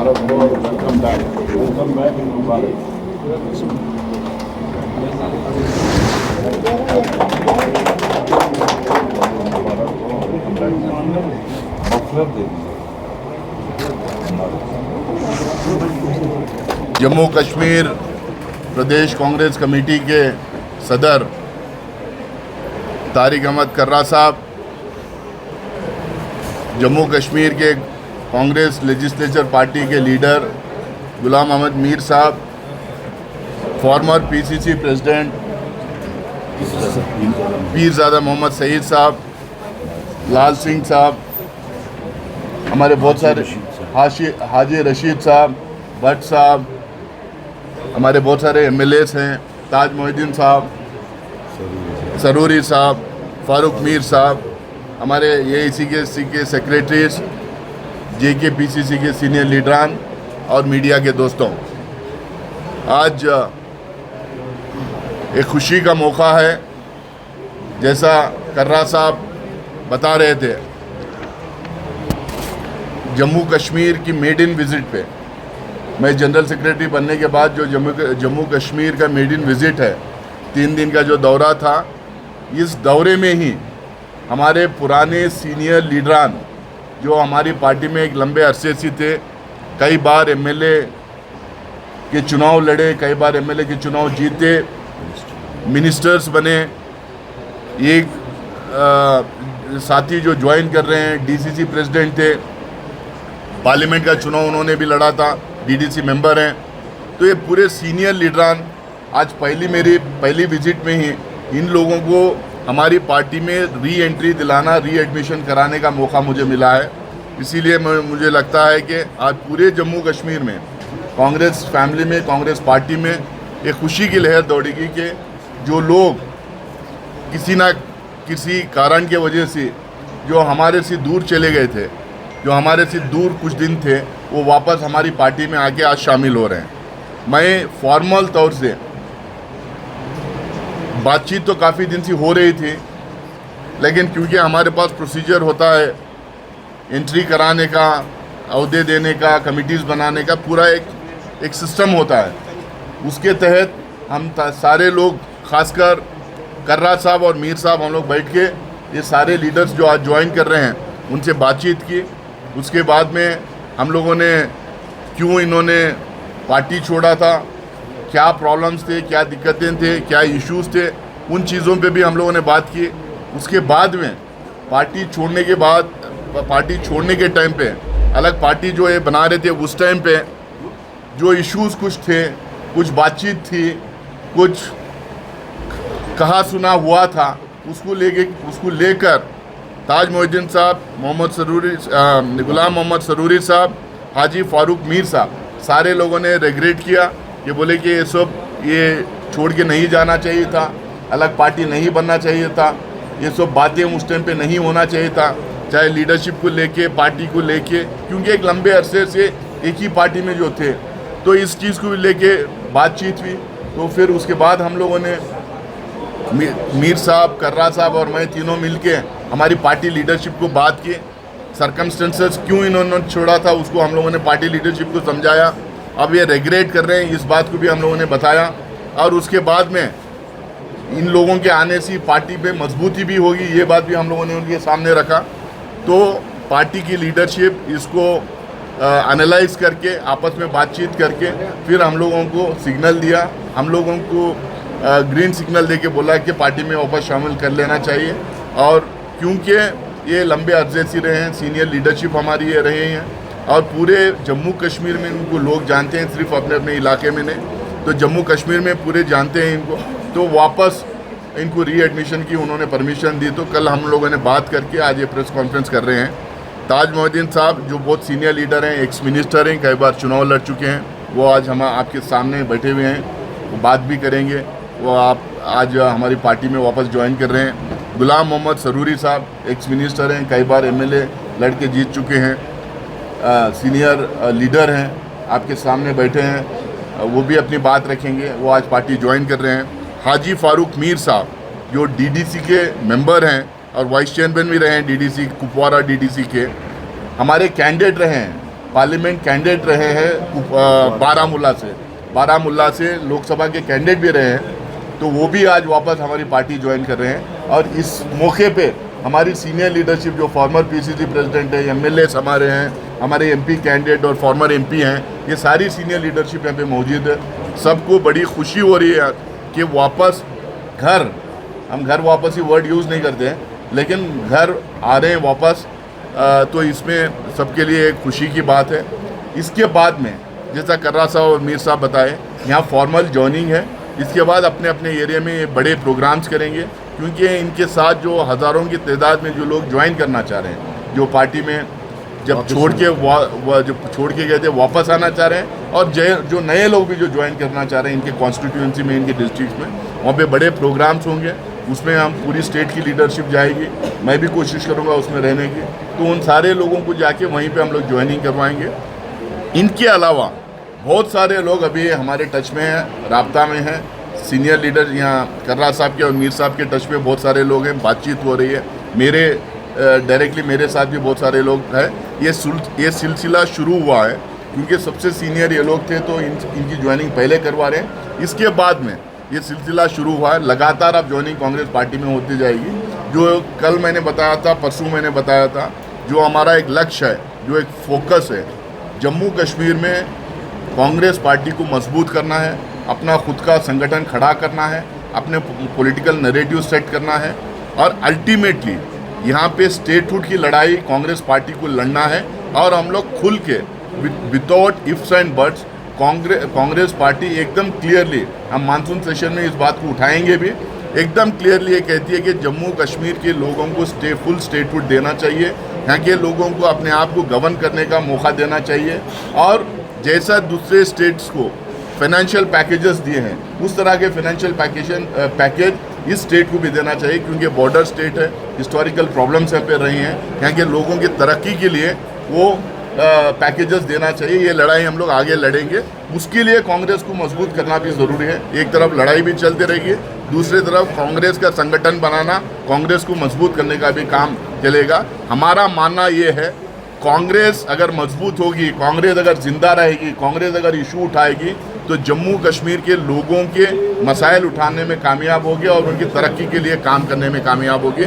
भारत हो और welcome back in Bharat. Jammu Kashmir प्रदेश कांग्रेस कमेटी के सदर तारिक अहमद कर्रा साहब, जम्मू कश्मीर के कांग्रेस लेजिस्लेचर पार्टी के leader Ghulam Ahmad Mir sahab, former PCC president Peerzada Mohammad Saeed sahab, Lal Singh साहब, हमारे बहुत सारे हाजी रशीद साहब, भट्ट साहब, हमारे बहुत सारे एमएलएस हैं, ताज मोहिद्दीन साहब, सरूरी साहब, फारूक मीर साहब, हमारे एआईसी के सेक्रेटरीज, जेकेपीसीसी के सीनियर लीडरान और मीडिया के दोस्तों, आज एक खुशी का मौका है। जैसा कर्रा साहब बता रहे थे, जम्मू कश्मीर की मेड इन विज़िट पे, मैं जनरल सेक्रेटरी बनने के बाद जो जम्मू कश्मीर का मेड इन विज़िट है, 3 दिन का जो दौरा था, इस दौरे में ही हमारे पुराने सीनियर लीडरान जो हमारी पार्टी में एक लंबे अरसे से थे, कई बार एमएलए के चुनाव लड़े, कई बार एमएलए के चुनाव जीते, मिनिस्टर्स बने, एक साथी जो ज्वाइन कर रहे हैं डीसीसी प्रेसिडेंट थे, पार्लियामेंट का चुनाव उन्होंने भी लड़ा था, डीडीसी मेंबर हैं। तो ये पूरे सीनियर लीडरान आज मेरी पहली विजिट में ही इन लोगों को हमारी पार्टी में री एंट्री दिलाना, री एडमिशन कराने का मौका मुझे मिला है। इसीलिए मुझे लगता है कि आज पूरे जम्मू कश्मीर में कांग्रेस फैमिली में, कांग्रेस पार्टी में एक खुशी की लहर दौड़ेगी कि जो लोग किसी ना किसी कारण के वजह से जो हमारे से दूर चले गए थे, जो हमारे से दूर कुछ दिन थे, वो वापस हमारी पार्टी में आके आज शामिल हो रहे हैं। मैं फॉर्मल तौर से बातचीत तो काफ़ी दिन से हो रही थी, लेकिन क्योंकि हमारे पास प्रोसीजर होता है एंट्री कराने का, अहदे देने का, कमिटीज़ बनाने का, पूरा एक सिस्टम होता है। उसके तहत हम सारे लोग, खासकर कर्रा साहब और मीर साहब, हम लोग बैठ के ये सारे लीडर्स जो आज ज्वाइन कर रहे हैं उनसे बातचीत की। उसके बाद में हम लोगों ने क्यों इन्होंने पार्टी छोड़ा था, क्या प्रॉब्लम्स थे, क्या दिक्कतें थे, क्या इश्यूज़ थे, उन चीज़ों पे भी हम लोगों ने बात की। उसके बाद में पार्टी छोड़ने के टाइम पे अलग पार्टी जो ये बना रहे थे, उस टाइम पे जो इश्यूज़ कुछ थे, कुछ बातचीत थी, कुछ कहा सुना हुआ था, उसको लेकर ताज मोहिद्दीन साहब, गुलाम मोहम्मद सरूरी साहब, हाजी फारूक मीर साहब, सारे लोगों ने रिग्रेट किया कि बोले कि ये छोड़ के नहीं जाना चाहिए था, अलग पार्टी नहीं बनना चाहिए था, ये सब बातें उस टाइम पे नहीं होना चाहिए था, चाहे लीडरशिप को लेके, पार्टी को लेके, क्योंकि एक लंबे अरसे से एक ही पार्टी में जो थे, तो इस चीज़ को लेके बातचीत हुई। तो फिर उसके बाद हम लोगों ने मीर साहब, कर्रा साहब और मैं तीनों मिलके हमारी पार्टी लीडरशिप को बात की, सर्कमस्टेंसेस क्यों इन्होंने छोड़ा था उसको हम लोगों ने पार्टी लीडरशिप को समझाया। अब ये रिग्रेट कर रहे हैं, इस बात को भी हम लोगों ने बताया, और उसके बाद में इन लोगों के आने से पार्टी पे मजबूती भी होगी, ये बात भी हम लोगों ने उनके सामने रखा। तो पार्टी की लीडरशिप इसको एनालाइज करके, आपस में बातचीत करके, फिर हम लोगों को सिग्नल दिया, हम लोगों को ग्रीन सिग्नल देके बोला कि पार्टी में वापस शामिल कर लेना चाहिए। और क्योंकि ये लंबे अरसे से रहे हैं, सीनियर लीडरशिप हमारी ये रहे हैं, और पूरे जम्मू कश्मीर में इनको लोग जानते हैं, सिर्फ अपने अपने इलाके में नहीं, तो जम्मू कश्मीर में पूरे जानते हैं इनको। तो वापस इनको री एडमिशन की उन्होंने परमिशन दी। तो कल हम लोगों ने बात करके आज ये प्रेस कॉन्फ्रेंस कर रहे हैं। ताज मोहिद्दीन साहब जो बहुत सीनियर लीडर हैं, एक्स मिनिस्टर हैं, कई बार चुनाव लड़ चुके हैं, वो आज हम आपके सामने बैठे हुए हैं, वो बात भी करेंगे। वो आप आज हमारी पार्टी में वापस ज्वाइन कर रहे हैं। गुलाम मोहम्मद सरूरी साहब एक्स मिनिस्टर हैं, कई बार एमएलए लड़ के जीत चुके हैं, सीनियर लीडर हैं, आपके सामने बैठे हैं, वो भी अपनी बात रखेंगे, वो आज पार्टी ज्वाइन कर रहे हैं। हाजी फारूक मीर साहब जो डीडीसी के मेंबर हैं और वाइस चेयरमैन भी रहे हैं डीडीसी, कुपवारा डीडीसी के, हमारे कैंडिडेट रहे हैं पार्लियामेंट कैंडिडेट रहे हैं बारामूला से लोकसभा के कैंडिडेट भी रहे हैं, तो वो भी आज वापस हमारी पार्टी ज्वाइन कर रहे हैं। और इस मौके पे हमारी सीनियर लीडरशिप जो फॉर्मर पीसीसी प्रेसिडेंट है, एमएलएस हमारे हैं, हमारे एमपी कैंडिडेट और फॉर्मर एमपी हैं, ये सारी सीनियर लीडरशिप यहाँ पे मौजूद है। सबको बड़ी खुशी हो रही है कि वापस हम घर वापस ही वर्ड यूज़ नहीं करते हैं, लेकिन घर आ रहे हैं वापस, तो इसमें सबके लिए एक खुशी की बात है। इसके बाद में जैसा कर्रा साहब और मीर साहब बताए, यहाँ फॉर्मल जॉइनिंग है। इसके बाद अपने अपने एरिया में बड़े प्रोग्राम्स करेंगे, क्योंकि इनके साथ जो हज़ारों की तादाद में जो लोग ज्वाइन करना चाह रहे हैं, जो पार्टी में जब छोड़ के गए थे वापस आना चाह रहे हैं, और जो नए लोग भी जो ज्वाइन करना चाह रहे हैं इनके कॉन्स्टिट्यूंसी में, इनके डिस्ट्रिक्ट में, वहाँ पे बड़े प्रोग्राम्स होंगे। उसमें हम पूरी स्टेट की लीडरशिप जाएगी, मैं भी कोशिश करूँगा उसमें रहने की, तो उन सारे लोगों को जाके वहीं पे हम लोग ज्वाइनिंग करवाएंगे। इनके अलावा बहुत सारे लोग अभी हमारे टच में हैं, राब्ता में हैं। सीनियर लीडर यहाँ कर्रा साहब के और मीर साहब के टच में बहुत सारे लोग हैं, बातचीत हो रही है। मेरे डायरेक्टली मेरे साथ भी बहुत सारे लोग हैं। ये सिलसिला शुरू हुआ है क्योंकि सबसे सीनियर ये लोग थे, तो इनकी ज्वाइनिंग पहले करवा रहे हैं। इसके बाद में ये सिलसिला शुरू हुआ है, लगातार अब ज्वाइनिंग कांग्रेस पार्टी में होती जाएगी। जो कल मैंने बताया था, परसों मैंने बताया था, जो हमारा एक लक्ष्य है, जो एक फोकस है, जम्मू कश्मीर में कांग्रेस पार्टी को मजबूत करना है, अपना खुद का संगठन खड़ा करना है, अपने पॉलिटिकल नैरेटिव सेट करना है, और अल्टीमेटली यहाँ पे स्टेटहुड की लड़ाई कांग्रेस पार्टी को लड़ना है। और हम लोग खुल के without ifs and buts Congress party एकदम क्लियरली, हम मानसून सेशन में इस बात को उठाएंगे भी, एकदम क्लियरली ये कहती है कि जम्मू कश्मीर के लोगों को फुल स्टेटहुड देना चाहिए, यहाँ के लोगों को अपने आप को गवर्न करने का मौका देना चाहिए, और जैसा दूसरे स्टेट्स को फाइनेंशियल पैकेजेस दिए हैं उस तरह के फाइनेंशियल पैकेज इस स्टेट को भी देना चाहिए, क्योंकि बॉर्डर स्टेट है, हिस्टोरिकल प्रॉब्लम्स यहाँ पे रही हैं, यहाँ के लोगों की तरक्की के लिए वो पैकेजेस देना चाहिए। ये लड़ाई हम लोग आगे लड़ेंगे, उसके लिए कांग्रेस को मजबूत करना भी ज़रूरी है। एक तरफ लड़ाई भी चलती रहेगी, दूसरी तरफ कांग्रेस का संगठन बनाना, कांग्रेस को मजबूत करने का भी काम चलेगा। हमारा मानना ये है, कांग्रेस अगर मजबूत होगी, कांग्रेस अगर जिंदा रहेगी, कांग्रेस अगर इशू उठाएगी, तो जम्मू कश्मीर के लोगों के मसाइल उठाने में कामयाब होगी और उनकी तरक्की के लिए काम करने में कामयाब होगी।